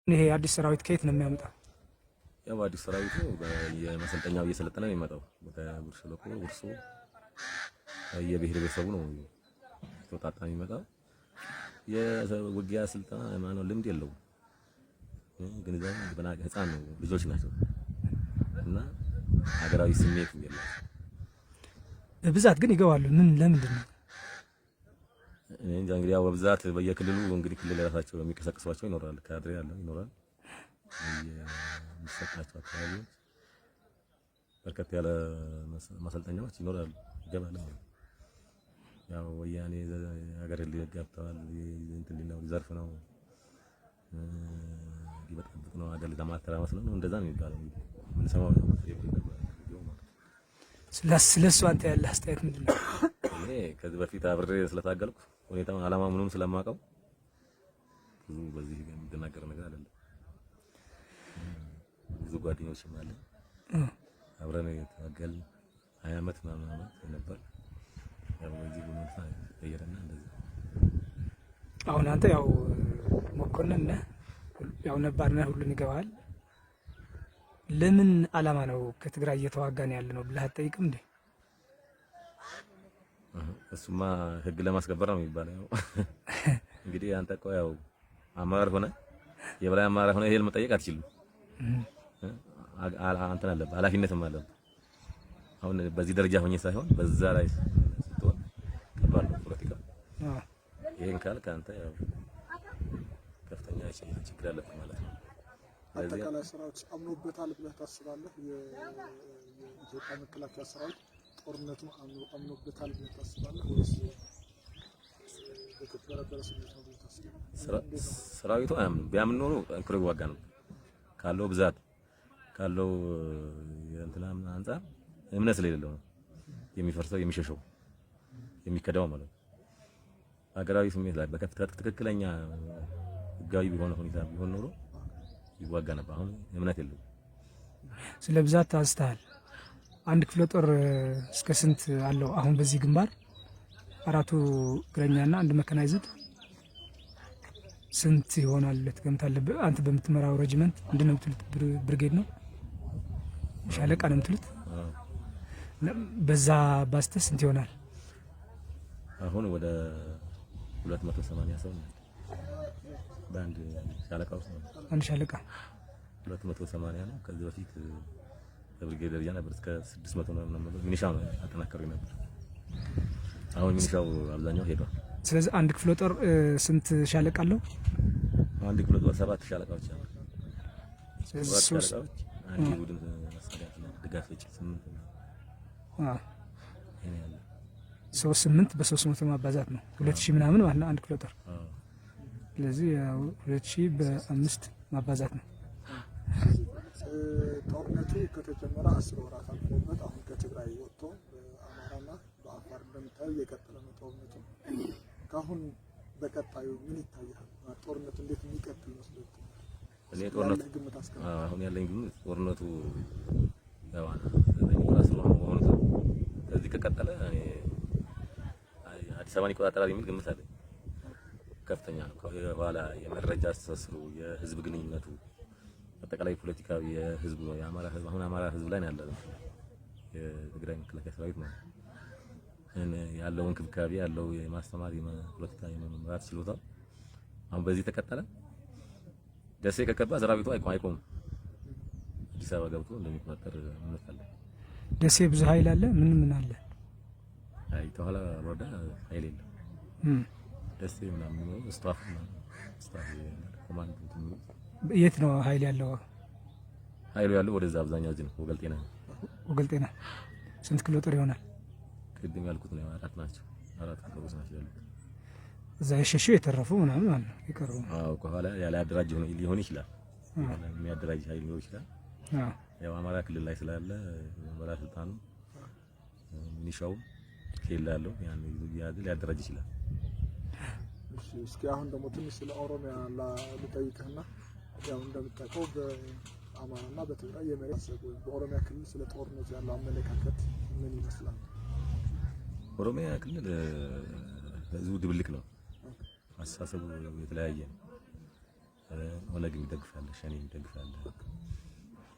ይሄ አዲስ ሰራዊት ከየት ነው የሚያመጣው? ያው አዲስ ሰራዊቱ በየመሰልጠኛው እየሰለጠነ ነው የሚመጣው። በጉርስ ለቆ ጉርሱ የብሔር ቤተሰቡ ነው ተወጣጣ የሚመጣው። የውጊያ ስልጠና ማነው ልምድ የለውም። ግን እዛው ገና ህፃን ነው ልጆች ናቸው እና ሀገራዊ ስሜት የለም። በብዛት ግን ይገባሉ። ለምንድን ነው እንጃ። እንግዲህ ያው በብዛት በየክልሉ እንግዲህ ክልል ራሳቸው የሚቀሰቅሷቸው ይኖራል። ካድሬ ያለ ይኖራል። የሚሰጣቸው አካባቢዎች በርከት ያለ ማሰልጠኛዎች ይኖራሉ። ይገባሉ። ያው ወያኔ ሀገር ሊገብተዋል እንትን ሊለው ሊዘርፍ ነው ሊበጠብጥ ነው ሀገር ለማተራመስ ነው እንደዛ ነው የሚባለው። ምን ሰማው ነው ስለሱ አንተ ያለህ አስተያየት ምንድን ነው? እኔ ከዚህ በፊት አብሬ ስለታገልኩ ሁኔታው አላማ ምኑም ስለማውቀው ብዙ በዚህ የሚደናገር ነገር አይደለም። ብዙ ጓደኞችም አለ አብረን የታገል 20 ዓመት ምናምን ነበር። ያው በዚህ ሁኔታ ተቀየረና እንደዚህ አሁን አንተ ያው መኮንን ነህ፣ ያው ነባር ነህ፣ ሁሉን ይገባል። ለምን አላማ ነው ከትግራይ እየተዋጋን ያለ ነው ብለህ አትጠይቅም እንዴ? እሱማ ህግ ለማስከበር ነው የሚባለው። እንግዲህ አንተ እኮ ያው አመራር ሆነ የበላይ አመራር ሆነ ይሄን መጠየቅ አትችልም። አንተ አለብህ ኃላፊነትም አለብህ። አሁን በዚህ ደረጃ ሆኜ ሳይሆን በዛ ላይ ስትሆን ከባድ ነው ፖለቲካ። ይሄን ካልክ አንተ ያው ከፍተኛ ችግር አለብህ ማለት ነው። አጠቃላይ ሰራዊት አምኖበታል ብለህ ታስባለህ? የኢትዮጵያ መከላከያ ሰራዊት ጦርነቱን አምኖበታል ብለህ ታስባለህ ወይስ በተበረበረ ስሜት ነው ብለህ ታስባለህ? ሰራዊቱ አያምንም። ቢያምን ኖሮ ጠንክሮ ይዋጋ ነው። ካለው ብዛት ካለው የእንትና አንፃር እምነት ስለሌለው ነው የሚፈርሰው፣ የሚሸሸው፣ የሚከዳው ማለት ነው። ሀገራዊ ስሜት ላይ ትክክለኛ ህጋዊ ቢሆን ሁኔታ ቢሆን ኖሮ ይዋጋ ነበር። አሁን እምነት የለውም። ስለ ብዛት ታስተሃል። አንድ ክፍለ ጦር እስከ ስንት አለው? አሁን በዚህ ግንባር 4 እግረኛና 1 መካናይዝድ ስንት ይሆናል ትገምታለህ? አንተ በምትመራው ሬጂመንት ምንድን ነው የምትሉት? ብርጌድ ነው ሻለቃ ነው የምትሉት? በዛ ባስተ ስንት ይሆናል? አሁን ወደ 280 ሰው ነው በአንድ ሻለቃ ውስጥ ነው። አንድ ሻለቃ 280 ነው። ከዚህ በፊት በብርጌድ ደረጃ ነበር እስከ 600 ነው ነበር። ሚኒሻው ነው አጠናከሩ ነበር። አሁን ሚኒሻው አብዛኛው ሄዷል። ስለዚህ አንድ ክፍለ ጦር ስንት ሻለቃ አለው? አንድ ክፍለ ጦር 7 ሻለቃዎች አሉ። ስለዚህ 7 ሻለቃዎች አንድ ቡድን መሳሪያ ድጋፍ ወጪ 8 ነው። ይሄን ያለ 8 በ300 ማባዛት ነው 2000 ምናምን ማለት ነው አንድ ክፍለ ጦር። ስለዚህ 2000 በ5 ማባዛት ነው። ጦርነቱ ከተጀመረ 10 ወራት አልፎበት አሁን ከትግራይ ወጥቶ በአማራና በአፋር እንደምታዩ እየቀጠለ ነው ጦርነቱ። ካሁን በቀጣዩ ምን ይታያል? ጦርነቱ እንዴት የሚቀጥል መስሎት? እኔ ጦርነቱ አሁን ያለኝ ግምት ጦርነቱ ያው ከዚህ ከቀጠለ እኔ አዲስ አበባን ይቆጣጠራል የሚል ግምት አለኝ። ከፍተኛ ነው። ከኋላ የመረጃ አስተሳሰሩ፣ የህዝብ ግንኙነቱ፣ አጠቃላይ ፖለቲካዊ የህዝብ ነው። የአማራ ህዝብ አሁን አማራ ህዝብ ላይ ነው ያለው። የትግራይ መከላከያ ሰራዊት ነው ያለው እንክብካቤ ያለው የማስተማር የፖለቲካ የመምራት ችሎታው አሁን በዚህ ተቀጠለ ደሴ ከገባ ሰራዊቱ አይቆምም። አዲስ አበባ ገብቶ እንደሚቆጣጠር እምነት አለ። ደሴ ብዙ ኃይል አለ። ምን አለ? አይ ተኋላ ወረዳ ኃይል የለም። ደሴ ምናምን ነው ስታፍ ኮማንድ ነው። የት ነው ኃይል ያለው? ኃይሉ ያለው ወደዛ አብዛኛው እዚህ ነው። ወገልጤና ወገልጤና ስንት ኪሎ ጦር ይሆናል? ቅድም ያልኩት ነው 4 ናቸው። 4 ክፍሎች ናቸው ያሉት። እዛ የሸሹ የተረፉ ምናምን ማለት ነው የቀሩ። አዎ ከኋላ ያለ አደራጅ ሊሆን ይችላል። የሚያደራጅ ኃይል ሊሆን ይችላል። ያው አማራ ክልል ላይ ስላለ ባለስልጣኑ ሚኒሻው ኬላ ያለው ያን ይያዝ ሊያደራጅ ይችላል። እስኪ አሁን ደግሞ ትንሽ ስለ ኦሮሚያ ልጠይቅህና ያው እንደምታውቀው በአማራና በትግራይ የመሬት ሰጎይ በኦሮሚያ ክልል ስለ ጦርነቱ ያለው አመለካከት ምን ይመስላል? ኦሮሚያ ክልል ህዝቡ ድብልቅ ነው። አስተሳሰቡ የተለያየ ነው። ኦነግ የሚደግፋለ፣ ሸኔ የሚደግፋለ፣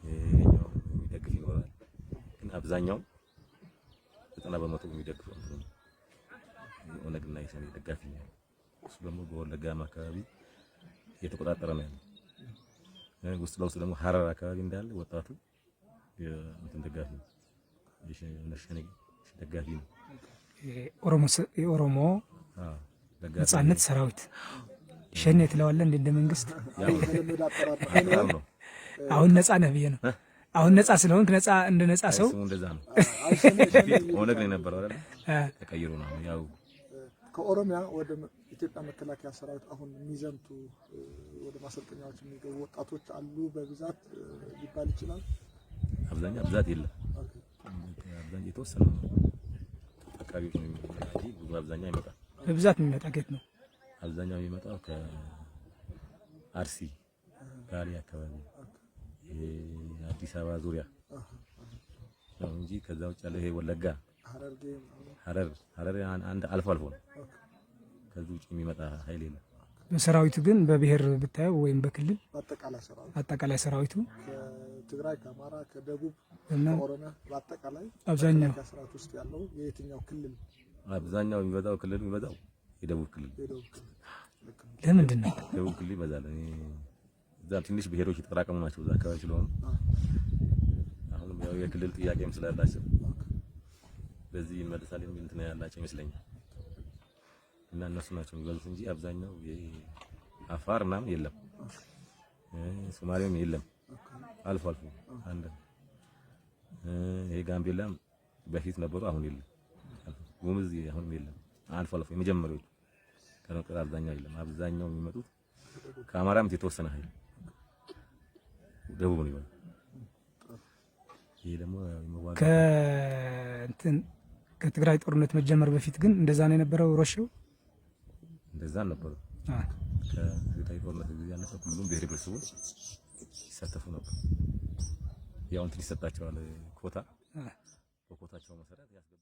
ይሄኛው የሚደግፍ ይኖራል። ግን አብዛኛው 90% የሚደግፈው እንትን ኦነግና የሸኔ ደጋፊ ነው። እሱ ደግሞ በወለጋም አካባቢ እየተቆጣጠረ ነው ያለው። ውስጥ ለውስጥ ደግሞ ሀረር አካባቢ እንዳለ ወጣቱ እንትን ደጋፊ ነው፣ የሸኔ ደጋፊ ነው። የኦሮሞ ነጻነት ሰራዊት ሸኔ ትለዋለህ እንደ መንግስት አሁን ነጻ ነህ ብዬ ነው። አሁን ነጻ ስለሆንክ ነጻ እንደ ነጻ ሰው እንደዛ ነው። ኦነግ ነው የነበረው አይደል? ተቀይሮ ነው ያው ከኦሮሚያ ወደ ኢትዮጵያ መከላከያ ሰራዊት አሁን የሚዘምቱ ወደ ማሰልጠኛዎች የሚገቡ ወጣቶች አሉ በብዛት ሊባል ይችላል። አብዛኛው ብዛት የለም። አብዛኛው የተወሰነ አካባቢዎች ነው እንጂ ብዙ አብዛኛው ይመጣል። በብዛት የሚመጣ ጌት ነው። አብዛኛው የሚመጣው ከአርሲ ጋሪ አካባቢ አዲስ አበባ ዙሪያ ነው እንጂ ከዛ ውጭ ያለው ይሄ ወለጋ ሐረር አንድ አልፎ ነው። ከዚህ ውጭ የሚመጣ ኃይል የለም። በሰራዊቱ ግን በብሔር ብታየው ወይም በክልል አጠቃላይ ሰራዊቱ ከትግራይ፣ ከአማራ፣ ከደቡብ፣ ከኦሮሚያ በአጠቃላይ አብዛኛው ሰራዊት ውስጥ ያለው የየትኛው ክልል? አብዛኛው የሚበዛው ክልል የሚበዛው የደቡብ ክልል። ለምንድን ነው ደቡብ ክልል ይበዛል? እዛ ትንሽ ብሔሮች የተጠራቀሙ ናቸው እዛ አካባቢ ስለሆኑ አሁንም ያው የክልል ጥያቄም ስላላቸው በዚህ ይመለሳል የሚል እንትን ያላቸው ይመስለኛል። እና እነሱ ናቸው የሚበዙት እንጂ አብዛኛው አፋር ምናምን የለም፣ ሶማሌም የለም። አልፎ አንድ ይሄ ጋምቤላም በፊት ነበሩ፣ አሁን የለም። ጉሙዝ አሁንም የለም። አልፎ የመጀመሪያዎቹ ከነቀር አብዛኛው የለም። አብዛኛው የሚመጡት ከአማራም የተወሰነ ኃይል ደቡብ ነው ይባላል። ይሄ ደግሞ ከትግራይ ጦርነት መጀመር በፊት ግን እንደዛ ነው የነበረው። ሮሽው እንደዛ ነበር። ከትግራይ ጦርነት ጊዜ ያለፈ ሁሉም ብሔር ብሔረሰቦች ይሳተፉ ነበር። ያው እንትን ይሰጣቸዋል ኮታ፣ በኮታቸው መሰረት ያስገቡ